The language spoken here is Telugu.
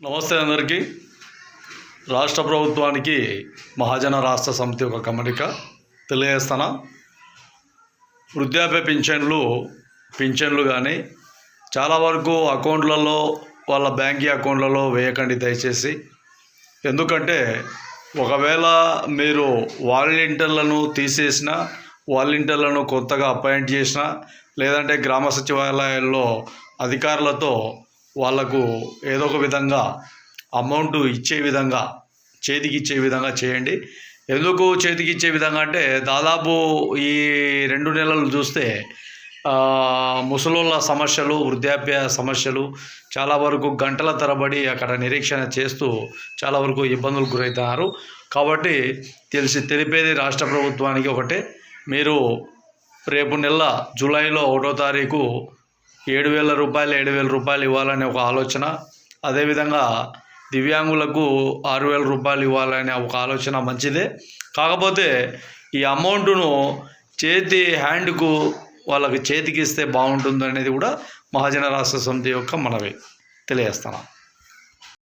నమస్తే అందరికీ. రాష్ట్ర ప్రభుత్వానికి మహాజన రాష్ట్ర సమితి ఒక గమనిక తెలియజేస్తాను. వృద్ధాప్య పింఛన్లు కానీ చాలా వరకు అకౌంట్లలో వాళ్ళ బ్యాంకీ అకౌంట్లలో వేయకండి దయచేసి. ఎందుకంటే ఒకవేళ మీరు వాలంటీర్లను తీసేసినా, వాలంటీర్లను కొత్తగా అపాయింట్ చేసినా, లేదంటే గ్రామ సచివాలయాల్లో అధికారులతో వాళ్లకు ఏదో ఒక విధంగా అమౌంట్ ఇచ్చే విధంగా, చేతికి ఇచ్చే విధంగా చేయండి. ఎందుకు చేతికి ఇచ్చే విధంగా అంటే, దాదాపు ఈ 2 నెలలు చూస్తే ముసలోళ్ళ సమస్యలు, వృద్ధాప్య సమస్యలు చాలా వరకు గంటల తరబడి అక్కడ నిరీక్షణ చేస్తూ చాలా వరకు ఇబ్బందులు గురవుతున్నారు. కాబట్టి తెలిపేది రాష్ట్ర ప్రభుత్వానికి ఒకటే, మీరు రేపు నెల జూలైలో 1వ తారీఖు 7,000 రూపాయలు ఇవ్వాలనే ఒక ఆలోచన, అదేవిధంగా దివ్యాంగులకు 6,000 రూపాయలు ఇవ్వాలనే ఒక ఆలోచన మంచిదే. కాకపోతే ఈ అమౌంట్ను హ్యాండ్కు వాళ్ళకి చేతికి ఇస్తే బాగుంటుంది అనేది కూడా మహాజన రాష్ట్ర సమితి యొక్క మనవి తెలియజేస్తాను.